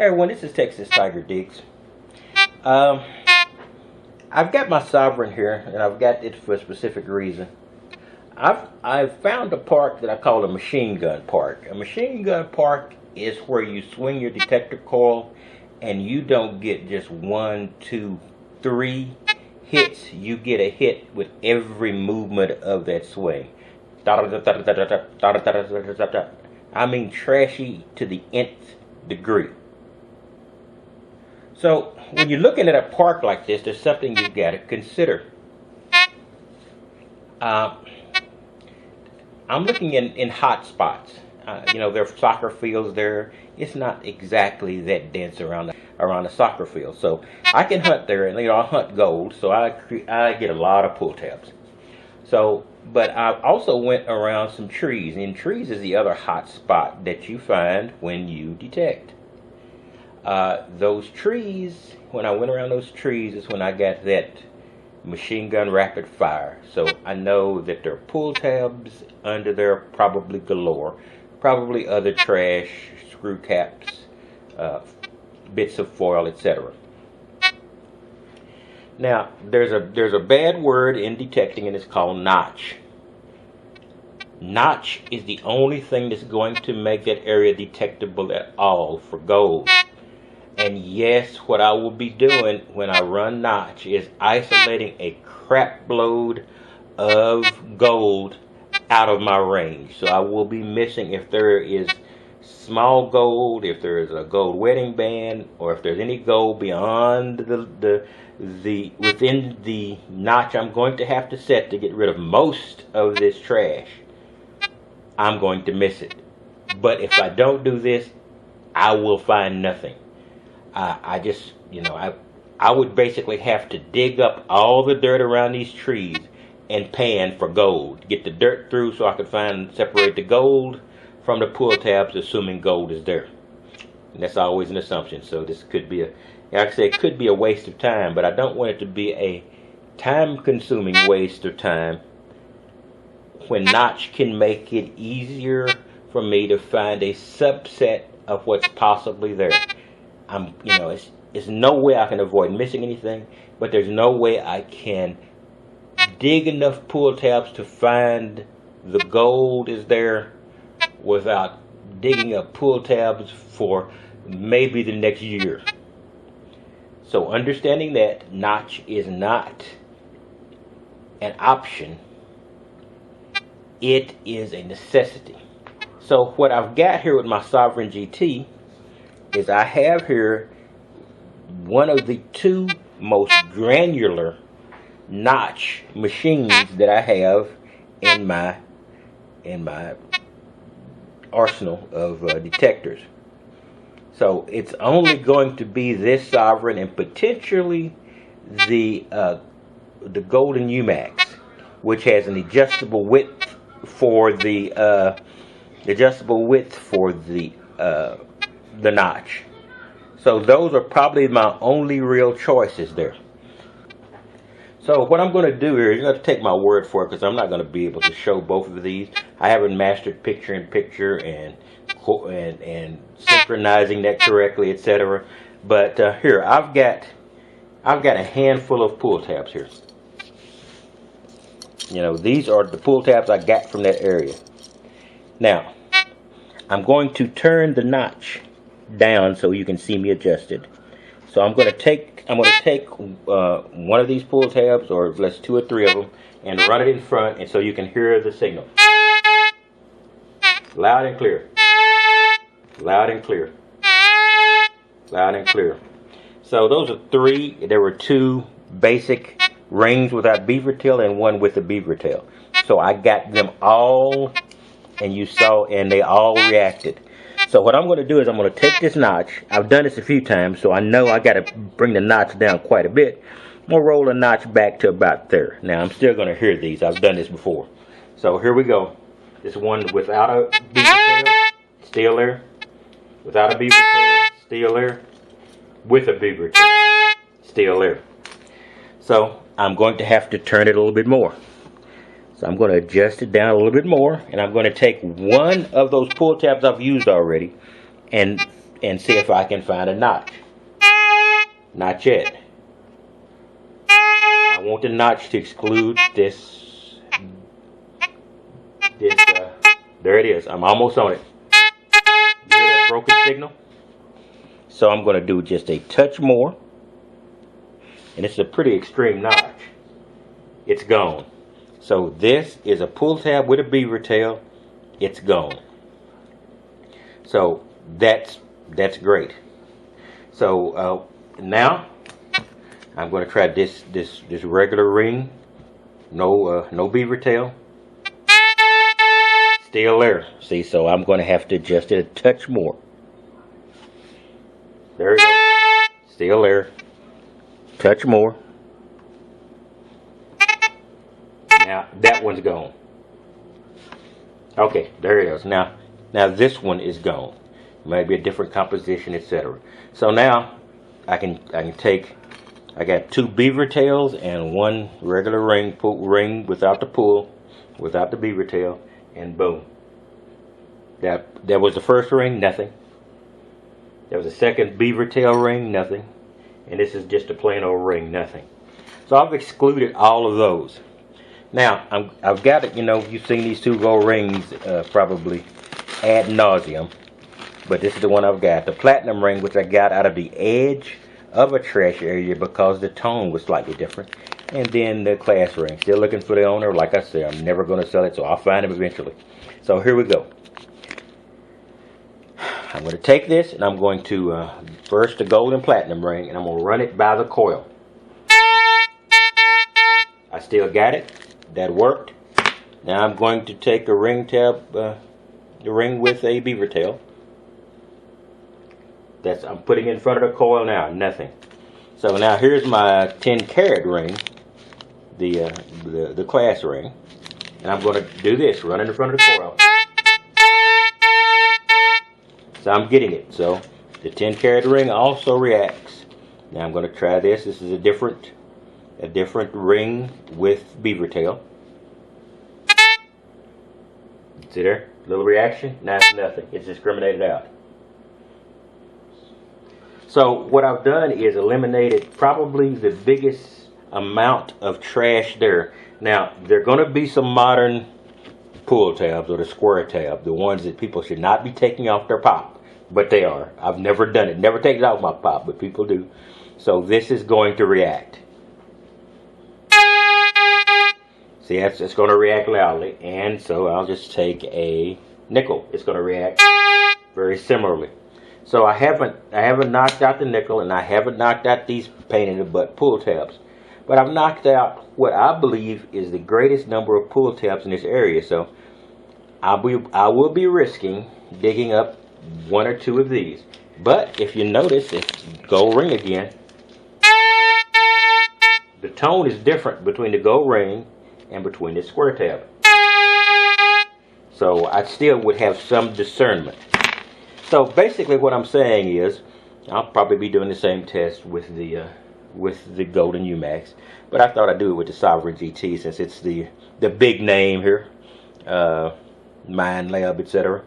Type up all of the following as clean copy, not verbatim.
everyone, this is Texas Tiger Digs. I've got my Sovereign here, and I've got it for a specific reason. I've found a park that I call a machine gun park. A machine gun park is where you swing your detector coil, and you don't get just 1, 2, 3 hits. You get a hit with every movement of that swing. I mean, trashy to the nth degree. So when you're looking at a park like this, there's something you've got to consider. I'm looking in hot spots. You know, there are soccer fields there. It's not exactly that dense around the soccer field. So I can hunt there, and I hunt gold, so I get a lot of pull tabs. So, but I also went around some trees, and trees is the other hot spot that you find when you detect. Those trees, when I went around those trees, is when I got that machine gun rapid fire. So I know that there are pull tabs under there, probably galore, probably other trash, screw caps, bits of foil, etc. Now there's a bad word in detecting, and it's called notch. Notch is the only thing that's going to make that area detectable at all for gold. And yes, what I will be doing when I run notch is isolating a crap load of gold out of my range. So I will be missing if there is small gold, if there is a gold wedding band, or if there's any gold beyond the within the notch I'm going to have to set to get rid of most of this trash. I'm going to miss it. But if I don't do this, I will find nothing. I just, I would basically have to dig up all the dirt around these trees and pan for gold. Get the dirt through so I could separate the gold from the pull tabs, assuming gold is there. And that's always an assumption. So this could be like I say, it could be a waste of time, but I don't want it to be a time-consuming waste of time when notch can make it easier for me to find a subset of what's possibly there. It's no way I can avoid missing anything, but there's no way I can dig enough pull tabs to find the gold is there without digging up pull tabs for maybe the next year. So understanding that notch is not an option, it is a necessity. So what I've got here with my Sovereign GT is I have here one of the 2 most granular notch machines that I have in my arsenal of detectors. So it's only going to be this Sovereign and potentially the Golden UMAX, which has an adjustable width for the notch. So those are probably my only real choices there. So what I'm going to do here, you're going to take my word for it, because I'm not going to be able to show both of these. I haven't mastered picture-in-picture and synchronizing that correctly, etc. But here I've got a handful of pull tabs here. These are the pull tabs I got from that area. Now I'm going to turn the notch down so you can see me adjusted. So I'm going to take one of these pull tabs, or let's 2 or 3 of them, and run it in front, and so you can hear the signal loud and clear, loud and clear, loud and clear. So those are 3. There were 2 basic rings without beaver tail and 1 with the beaver tail. So I got them all, and you saw, and they all reacted. So what I'm going to do is I'm going to take this notch. I've done this a few times, so I know I got to bring the notch down quite a bit. I'm going to roll the notch back to about there. Now I'm still going to hear these. I've done this before. So here we go. This one without a beaver tail, still there. Without a beaver tail, still there. With a beaver tail, still there. So I'm going to have to turn it a little bit more. So I'm going to adjust it down a little bit more, and I'm going to take one of those pull tabs I've used already and and see if I can find a notch. Not yet. I want the notch to exclude this. There it is. I'm almost on it. You hear that broken signal? So I'm going to do just a touch more. And it's a pretty extreme notch. It's gone. So this is a pull tab with a beaver tail. It's gone. So that's great. So now I'm going to try this regular ring. No beaver tail. Still there. See, so I'm going to have to adjust it a touch more. There we go. Still there. Touch more. Now that one's gone. Okay, there it is. Now this one is gone. Maybe a different composition, etc. So now I can take. I got 2 beaver tails and 1 regular ring without the pull, without the beaver tail, and boom. That was the first ring, nothing. There was a second beaver tail ring, nothing. And this is just a plain old ring, nothing. So I've excluded all of those. Now, I've got it, you've seen these 2 gold rings probably ad nauseum. But this is the one I've got. The platinum ring, which I got out of the edge of a trash area because the tone was slightly different. And then the class ring. Still looking for the owner. Like I said, I'm never going to sell it, so I'll find him eventually. So here we go. I'm going to take this and I'm going to first the gold and platinum ring, and I'm going to run it by the coil. I still got it. That worked. Now I'm going to take a ring tab, the ring with a beaver tail. I'm putting it in front of the coil now. Nothing. So now here's my 10-carat ring, the class ring, and I'm going to do this, run it in front of the coil. So I'm getting it. So the 10-carat ring also reacts. Now I'm going to try this. This is a different ring with beaver tail. See there? Little reaction. Now it's nothing. It's discriminated out. So what I've done is eliminated probably the biggest amount of trash there. Now there are going to be some modern pull tabs or the square tab, the ones that people should not be taking off their pop, but they are. I've never done it. Never taken it off my pop, but people do. So this is going to react. See, it's going to react loudly, and so I'll just take a nickel. It's going to react very similarly. So I haven't knocked out the nickel, and I haven't knocked out these pain in the butt pull tabs, but I've knocked out what I believe is the greatest number of pull tabs in this area. So I will be risking digging up 1 or 2 of these. But if you notice, it's gold ring again. The tone is different between the gold ring and between the square tab. So I still would have some discernment. So basically what I'm saying is, I'll probably be doing the same test with the Golden UMax, but I thought I'd do it with the Sovereign GT since it's the big name here, Mind Lab, etc.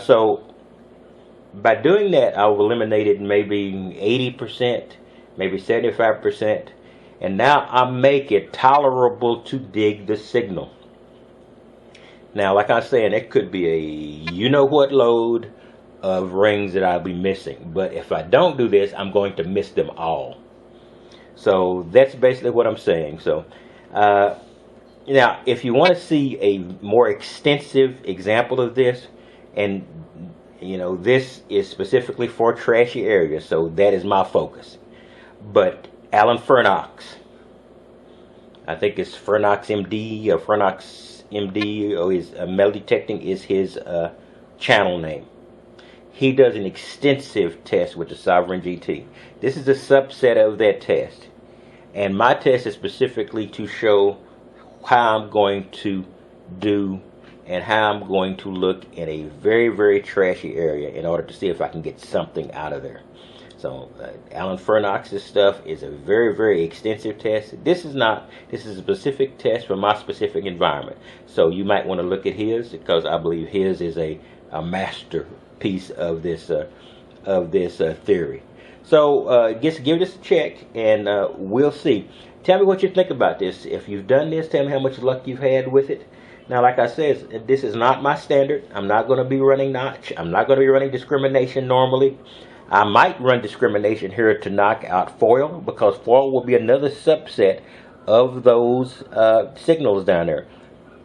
So by doing that, I've eliminated maybe 80%, maybe 75%, and now I make it tolerable to dig the signal. Now, like I was saying, it could be a you-know-what load of rings that I'll be missing, but if I don't do this, I'm going to miss them all. So that's basically what I'm saying. So now if you want to see a more extensive example of this, and this is specifically for trashy areas, so that is my focus. But Alan Fernox, I think it's Fernox MD or Fernox MD, or his metal detecting is his channel name. He does an extensive test with the Sovereign GT. This is a subset of that test. And my test is specifically to show how I'm going to do and how I'm going to look in a very, very trashy area in order to see if I can get something out of there. So Alan Fernox's stuff is a very, very extensive test. This is a specific test for my specific environment. So you might want to look at his, because I believe his is a masterpiece of this of this theory. So just give this a check, and we'll see. Tell me what you think about this. If you've done this, tell me how much luck you've had with it. Now, like I said, this is not my standard. I'm not going to be running notch. I'm not going to be running discrimination normally. I might run discrimination here to knock out foil, because foil will be another subset of those signals down there.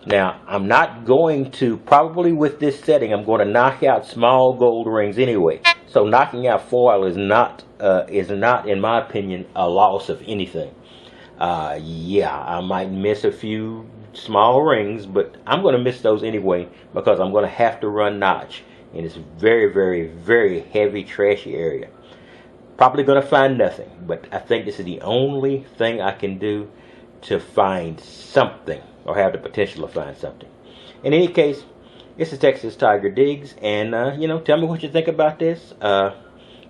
Now, I'm not going to, probably with this setting, I'm going to knock out small gold rings anyway. So knocking out foil is not, in my opinion, a loss of anything. Yeah, I might miss a few small rings, but I'm going to miss those anyway, because I'm going to have to run notch in this very, very, very heavy, trashy area. Probably going to find nothing, but I think this is the only thing I can do to find something, or have the potential to find something. In any case, this is Texas Tiger Digs, and tell me what you think about this.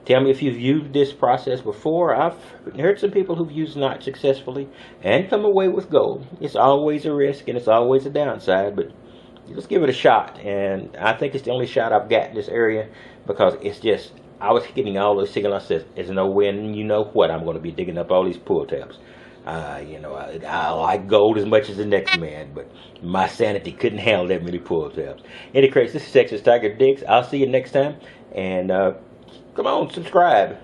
Tell me if you've used this process before. I've heard some people who've used notch successfully and come away with gold. It's always a risk and it's always a downside, but let's give it a shot. And I think it's the only shot I've got in this area, because it's just, I was getting all those signals. I said, there's no way, and you know what, I'm going to be digging up all these pull tabs. I like gold as much as the next man, but my sanity couldn't handle that many pull tabs. In any case, this is Texas Tiger Digs. I'll see you next time, and come on, subscribe.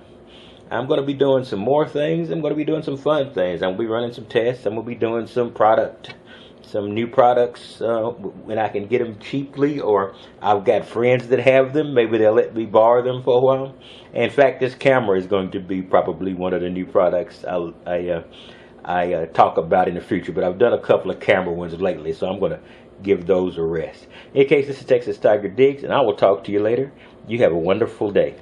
I'm going to be doing some more things. I'm going to be doing some fun things. I'm going to be running some tests. I'm going to be doing some new products when I can get them cheaply, or I've got friends that have them. Maybe they'll let me borrow them for a while. In fact, this camera is going to be probably one of the new products I talk about in the future, but I've done a couple of camera ones lately, so I'm going to give those a rest. In case, this is Texas Tiger Digs, and I will talk to you later. You have a wonderful day.